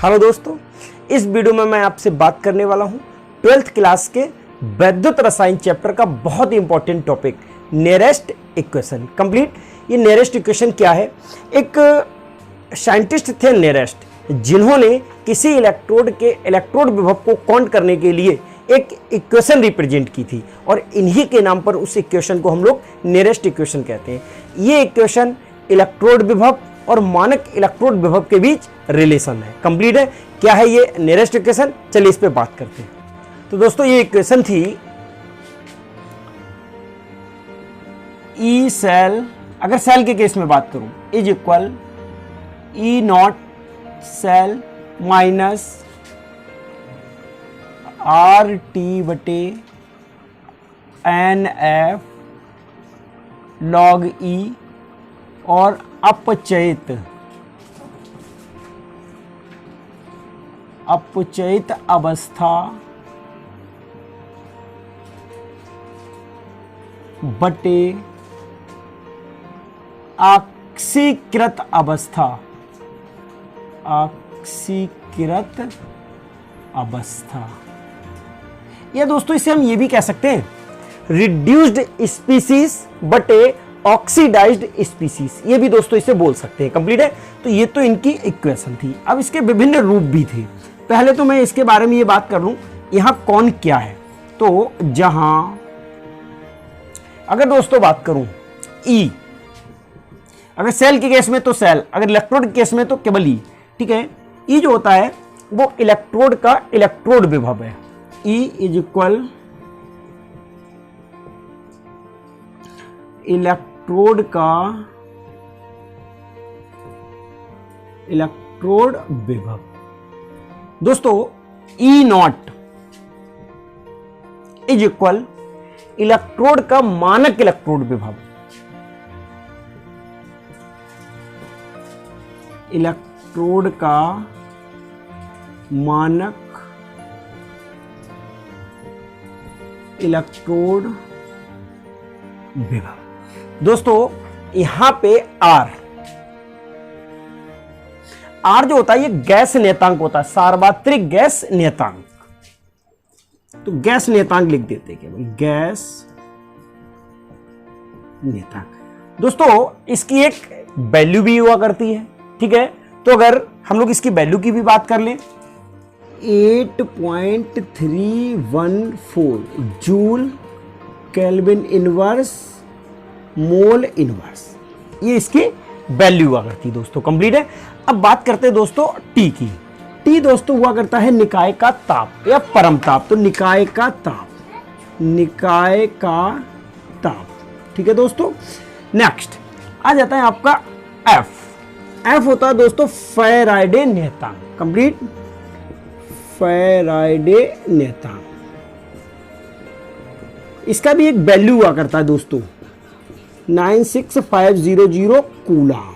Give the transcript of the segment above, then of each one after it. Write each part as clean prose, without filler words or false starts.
Hello दोस्तों, इस video में मैं आपसे बात करने वाला हूं 12th क्लास के वैद्युत रसायन चैप्टर का बहुत ही important topic Nernst equation complete. ये नियरेस्ट इक्वेशन क्या है? एक साइंटिस्ट थे नियरेस्ट, जिन्होंने किसी इलेक्ट्रोड के इलेक्ट्रोड विभव को काउंट करने के लिए एक इक्वेशन रिप्रेजेंट की थी और इन्हीं के नाम पर उस इक्वेशन को हम लोग नियरेस्ट इक्वेशन कहते हैं। ये इक्वेशन इलेक्ट्रोड विभव और मानक इलेक्ट्रोड विभव के बीच रिलेशन है। कंप्लीट है। क्या है ये नियरेस्ट इक्वेशन? चलिए इस पे बात करते हैं। तो दोस्तों ये इक्वेशन थी ई सेल, अगर सेल के केस में बात करूं, is equal E naught cell minus R T बटे एन एफ लॉग ई और अपचयित अवस्था बटे ऑक्सीकृत अवस्था, या दोस्तों इसे हम ये भी कह सकते हैं रिड्यूस्ड स्पीसीज बटे ऑक्सीडाइज्ड स्पीसीज, ये भी दोस्तों इसे बोल सकते हैं। कंप्लीट है। तो ये तो इनकी इक्वेशन थी। अब इसके विभिन्न रूप भी थे। पहले तो मैं इसके बारे में ये बात कर लूं, यहां कौन क्या है। तो जहां अगर दोस्तों बात करूं ई, अगर सेल के केस में तो सेल, अगर इलेक्ट्रोड के केस में तो केवल ई। ठीक है। ई जो होता है वो इलेक्ट्रोड का इलेक्ट्रोड विभव है। ई इज इक्वल इलेक्ट्रोड का इलेक्ट्रोड विभव। दोस्तों ई नॉट इज इक्वल इलेक्ट्रोड का मानक इलेक्ट्रोड विभव। इलेक्ट्रोड का मानक इलेक्ट्रोड विभव। दोस्तों यहां पे आर जो होता है ये गैस नियतांक होता है, सार्वत्रिक गैस नियतांक। तो गैस नियतांक लिख देते हैं, केवल गैस नियतांक। दोस्तों इसकी एक वैल्यू भी हुआ करती है। ठीक है। तो अगर हम लोग इसकी वैल्यू की भी बात कर लें, 8.314 joule kelvin inverse mole inverse, ये इसकी वैल्यू हुआ करती है दोस्तों। कंप्लीट है। अब बात करते हैं दोस्तों टी की। टी दोस्तों हुआ करता है निकाय का ताप या परम ताप। तो निकाय का ताप, ठीक है दोस्तों। नेक्स्ट आ जाता है आपका एफ होता है दोस्तों फैराडे नियतांक। कंप्लीट, फैराडे नियतांक, इसका भी एक वैल्यू हुआ करता है दोस्तों 96500 कूलम।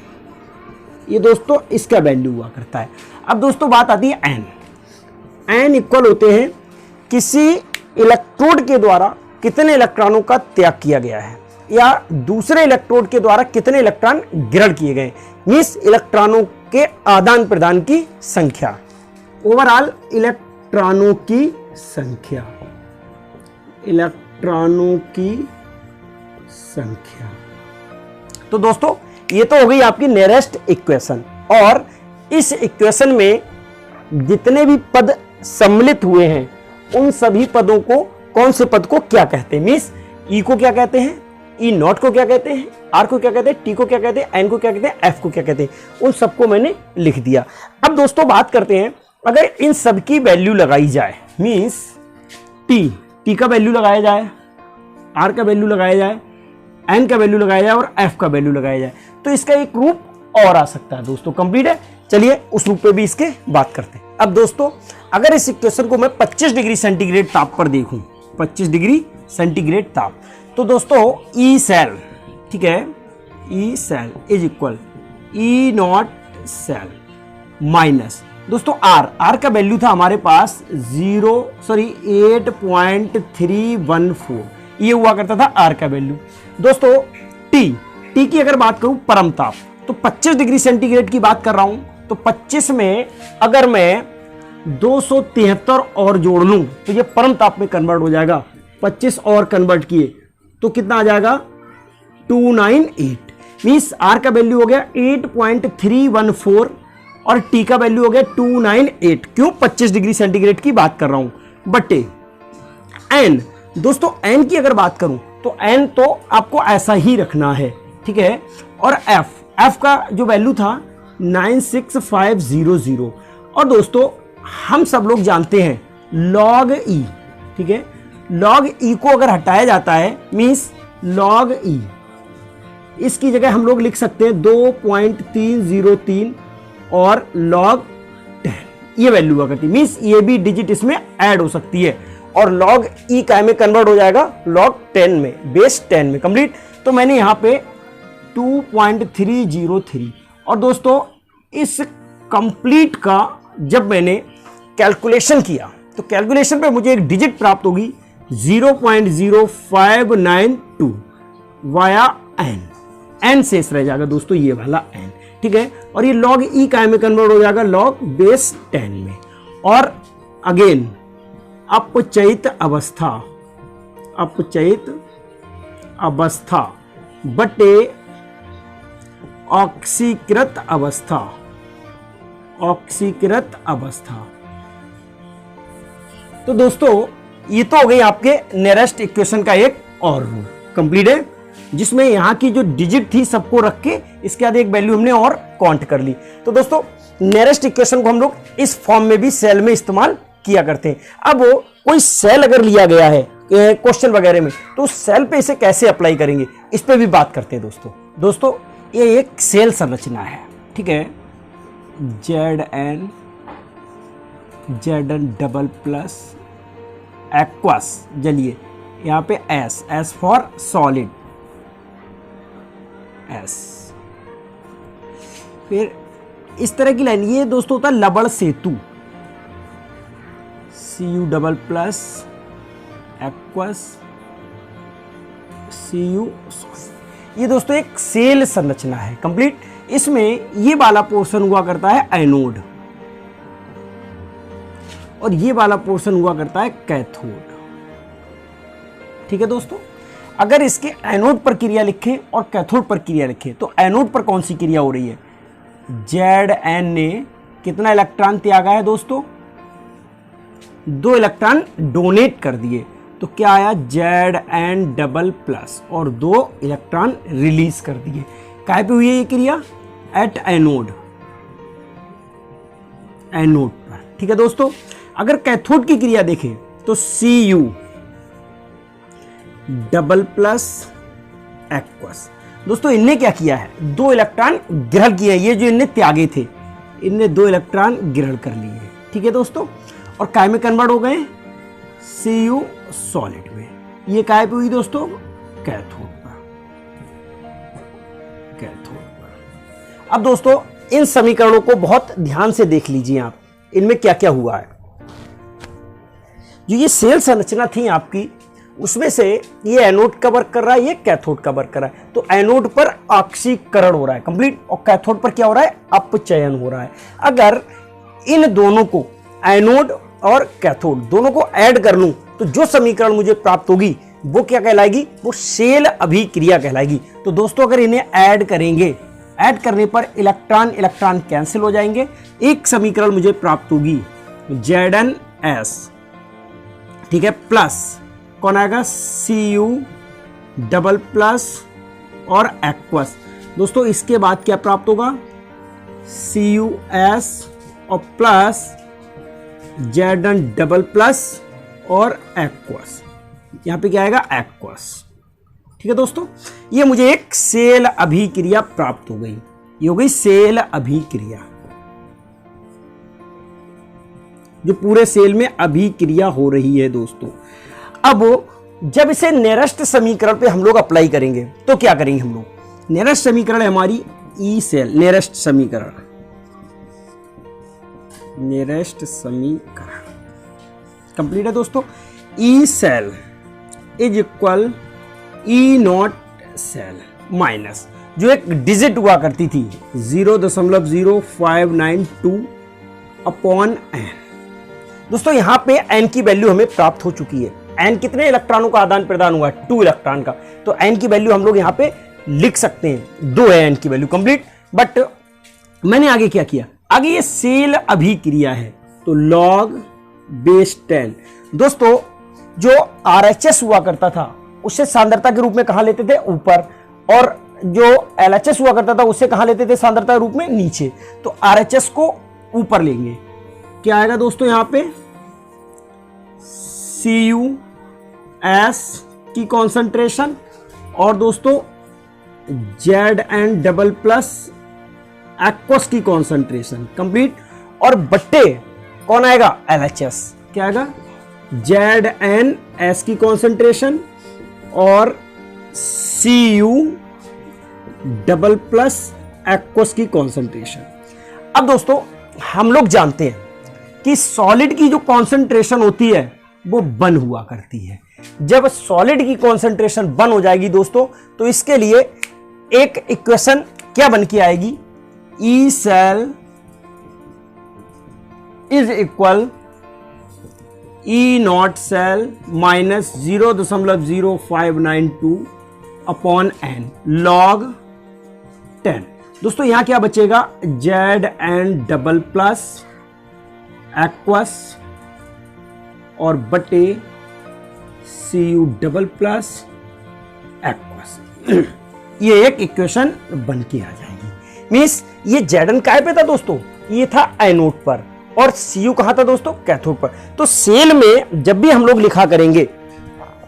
ये दोस्तों इसका वैल्यू हुआ करता है। अब दोस्तों बात आती है एन इक्वल होते हैं किसी इलेक्ट्रोड के द्वारा कितने इलेक्ट्रॉनों का त्याग किया गया है या दूसरे इलेक्ट्रोड के द्वारा कितने इलेक्ट्रॉन ग्रहण किए गए, मींस इलेक्ट्रॉनों के आदान प्रदान की संख्या, ओवरऑल इलेक्ट्रॉनों की संख्या। तो दोस्तों ये तो हो गई आपकी नियरेस्ट इक्वेशन। और इस इक्वेशन में जितने भी पद सम्मिलित हुए हैं उन सभी पदों को, कौन से पद को क्या कहते हैं, मींस ई को क्या कहते हैं, ई नॉट को क्या कहते हैं, आर को क्या कहते हैं, टी को क्या कहते हैं, एन को क्या कहते हैं, एफ को क्या कहते हैं, उन सबको मैंने लिख दिया। अब दोस्तों बात करते हैं, अगर इन सब की वैल्यू लगाई जाए, मींस टी का वैल्यू लगाया जाए, आर का वैल्यू लगाया जाए, एन का वैल्यू लगाया जाए और एफ का वैल्यू लगाया जाए, तो इसका एक रूप और आ सकता है दोस्तों। कंप्लीट है। चलिए उस रूप पे भी इसके बात करते हैं। अब दोस्तों अगर इस इक्वेशन को मैं 25 डिग्री सेंटीग्रेड ताप पर देखूं, 25 डिग्री सेंटीग्रेड ताप, तो दोस्तों ई सेल, ठीक है, E cell is equal E naught cell minus दोस्तों आर का वैल्यू था हमारे पास 8.314, ये हुआ करता था आर का वैल्यू। दोस्तों टी की अगर बात करूं परम ताप, तो 25 डिग्री सेंटीग्रेड की बात कर रहा हूं, तो 25 में अगर मैं 273 और जोड़ लूं तो ये परम ताप में कन्वर्ट हो जाएगा। 25 और कन्वर्ट किए तो कितना आ जाएगा 298, मीन्स आर का वैल्यू हो गया 8.314 और टी का वैल्यू हो गया 298। क्यों? 25 डिग्री सेंटीग्रेड की बात कर रहा हूं। बटे एन, दोस्तों एन की अगर बात करूं तो एन तो आपको ऐसा ही रखना है, ठीक है। और एफ का जो वैल्यू था 96500। और दोस्तों हम सब लोग जानते हैं लॉग ई, ठीक है, लॉग ई को अगर हटाया जाता है मीन्स लॉग ई, इसकी जगह हम लोग लिख सकते हैं 2.303 और लॉग 10, ये वैल्यू आ करती, मीन्स ये भी डिजिट इसमें ऐड हो सकती है और लॉग ई काय में कन्वर्ट हो जाएगा लॉग 10 में, बेस 10 में कंप्लीट। तो मैंने यहां पे 2.303 और दोस्तों इस कंप्लीट का जब मैंने कैलकुलेशन किया तो कैलकुलेशन पे मुझे एक डिजिट प्राप्त होगी 0.0592 वाया एन, एन शेष रह जाएगा दोस्तों ये वाला एन, ठीक है। और ये लॉग ई काय में कन्वर्ट हो जाएगा लॉग बेस 10 में। और अगेन अपचयित अवस्था, अपचयित अवस्था बटे ऑक्सीकृत अवस्था, ऑक्सीकृत अवस्था। तो दोस्तों ये तो हो गई आपके नेरेस्ट इक्वेशन का एक और रूल कंप्लीट है, जिसमें यहां की जो डिजिट थी सबको रख के इसके बाद एक वैल्यू हमने और काउंट कर ली। तो दोस्तों नेरेस्ट इक्वेशन को हम लोग इस फॉर्म में भी सेल में इस्तेमाल किया करते हैं। अब कोई सेल अगर लिया गया है क्वेश्चन वगैरह में तो उस सेल पे इसे कैसे अप्लाई करेंगे इस पे भी बात करते हैं दोस्तों ये एक सेल संरचना है, ठीक है। Zn डबल प्लस एक्वस, चलिए यहाँ पे एस फॉर सॉलिड, एस। फिर इस तरह की लाइन, ये दोस्तों होता है लबड़ सेतु, Cu double plus aqueous Cu। ये दोस्तों एक सेल संरचना है कंप्लीट। इसमें ये वाला पोर्शन हुआ करता है एनोड और ये वाला पोर्शन हुआ करता है कैथोड, ठीक है दोस्तों। अगर इसके एनोड पर क्रिया लिखें और कैथोड पर क्रिया लिखें तो एनोड पर कौन सी क्रिया हो रही है? Zn ने कितना इलेक्ट्रॉन त्यागा है दोस्तों? 2 इलेक्ट्रॉन डोनेट कर दिए, तो क्या आया Zn डबल प्लस और 2 इलेक्ट्रॉन रिलीज कर दिए। काय पे हुई है ये क्रिया? एट एनोड, एनोड पर, ठीक है दोस्तों। अगर कैथोड की क्रिया देखें तो Cu डबल प्लस एक्वस, दोस्तों इनने क्या किया है? 2 इलेक्ट्रॉन ग्रहण किए, ये जो इनने त्यागे थे इनने 2 इलेक्ट्रॉन ग्रहण कर लिए, ठीक है दोस्तों। और काय में कन्वर्ट हो गए Cu सॉलिड में। ये काय पे हुई दोस्तों? कैथोड पर, कैथोड पर। अब दोस्तों इन समीकरणों को बहुत ध्यान से देख लीजिए आप, इनमें क्या क्या हुआ है। जो ये सेल संरचना थी आपकी उसमें से ये एनोड का वर्क कर रहा है, ये कैथोड का वर्क कर रहा है। तो एनोड पर ऑक्सीकरण हो रहा है कंप्लीट और कैथोड पर क्या हो रहा है? अपचयन हो रहा है। अगर इन दोनों को, एनोड और कैथोड दोनों को ऐड कर लूं तो जो समीकरण मुझे प्राप्त होगी वो क्या कहलाएगी? वो सेल अभिक्रिया कहलाएगी। तो दोस्तों अगर इन्हें ऐड करेंगे, ऐड करने पर इलेक्ट्रॉन इलेक्ट्रॉन कैंसिल हो जाएंगे, एक समीकरण मुझे प्राप्त होगी ZnS, ठीक है, प्लस कौन आएगा? Cu डबल प्लस और एक्वस। दोस्तों इसके बाद क्या प्राप्त होगा? CuS और प्लस Zn डबल प्लस और एक्वस, यहां पे क्या आएगा? एक्वस, ठीक है दोस्तों। ये मुझे एक सेल अभिक्रिया प्राप्त हो गई, ये हो गई सेल अभिक्रिया, जो पूरे सेल में अभिक्रिया हो रही है दोस्तों। अब जब इसे नेरेस्ट समीकरण पे हम लोग अप्लाई करेंगे तो क्या करेंगे हम लोग? नेरेस्ट समीकरण है हमारी ई सेल, नेरेस्ट समीकरण, नेरेस्ट समीकरण कंप्लीट है दोस्तों। E cell is equal E naught cell minus, जो एक डिजिट हुआ करती थी 0.0592 अपॉन n। दोस्तों यहाँ पे n की वैल्यू हमें प्राप्त हो चुकी है। n कितने इलेक्ट्रॉनों का आदान प्रदान हुआ है? 2 इलेक्ट्रॉन का। तो n की वैल्यू हम लोग यहाँ पे लिख सकते हैं, 2 है n की वैल्यू कंप्लीट। बट मैंने आगे क्या किया, आगे ये सेल अभिक्रिया है तो log बेस 10। दोस्तों जो RHS हुआ करता था उसे सांद्रता के रूप में कहां लेते थे? ऊपर। और जो LHS हुआ करता था उसे कहां लेते थे सांद्रता के रूप में? नीचे। तो RHS को ऊपर लेंगे, क्या आएगा दोस्तों यहां पे? CuS की कॉन्सेंट्रेशन और दोस्तों Zn डबल प्लस एक्वस की कॉन्सेंट्रेशन कंप्लीट। और बट्टे कौन आएगा? LHS। क्या आएगा? ZnS की कॉन्सेंट्रेशन और Cu डबल प्लस एक्वस की कॉन्सेंट्रेशन। अब दोस्तों हम लोग जानते हैं कि सॉलिड की जो कॉन्सेंट्रेशन होती है वो 1 हुआ करती है। जब सॉलिड की कॉन्सेंट्रेशन 1 हो जाएगी दोस्तों, तो इसके लिए एक इक्वेशन क्या बन के आएगी? E cell is equal E naught cell minus 0.0592 upon n log 10। दोस्तों यहां क्या बचेगा? Zn डबल प्लस एक्वस और बटे Cu डबल प्लस एक्वस। ये एक इक्वेशन बन के आ जाएगी। मींस ये Zn काय पे था दोस्तों? ये था एनोड पर और Cu कहां था दोस्तों? कैथोड पर। तो सेल में जब भी हम लोग लिखा करेंगे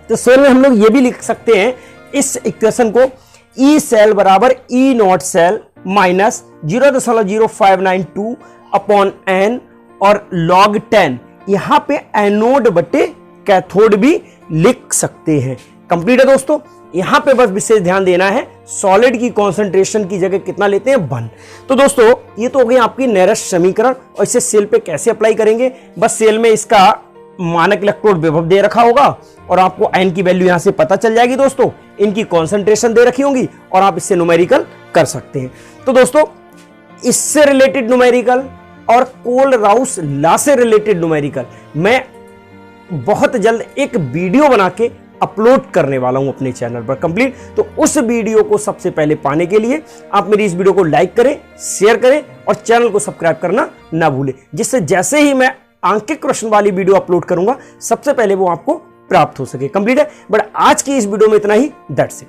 तो सेल में हम लोग ये भी लिख सकते हैं इस इक्वेशन को, E सेल बराबर E naught cell minus 0.0592 upon n और log 10। यहां पे एनोड बटे कैथोड भी लिख सकते हैं। कंप्लीट है दोस्तों। यहां पे बस विशेष ध्यान देना है, सॉलिड की कॉन्सेंट्रेशन की जगह कितना लेते हैं? 1। तो दोस्तों ये तो हो गई आपकी नेरेस्ट समीकरण। और इसे सेल पे कैसे अप्लाई करेंगे? बस सेल में इसका मानक इलेक्ट्रोड विभव दे रखा होगा और आपको n की वैल्यू यहां से पता चल जाएगी दोस्तों। इनकी कॉन्सेंट्रेशन दे रखी होंगी और आप इससे न्यूमेरिकल कर सकते हैं। तो दोस्तों इससे रिलेटेड न्यूमेरिकल और कोलराउस लॉ से रिलेटेड न्यूमेरिकल मैं बहुत जल्द एक वीडियो बना के अपलोड करने वाला हूं अपने चैनल पर कंप्लीट। तो उस वीडियो को सबसे पहले पाने के लिए आप मेरी इस वीडियो को लाइक करें, शेयर करें और चैनल को सब्सक्राइब करना ना भूलें, जिससे जैसे ही मैं आंकिक क्वेश्चन वाली वीडियो अपलोड करूंगा सबसे पहले वो आपको प्राप्त हो सके। कंप्लीट है। बट आज की इस वीडियो में इतना ही। That's it.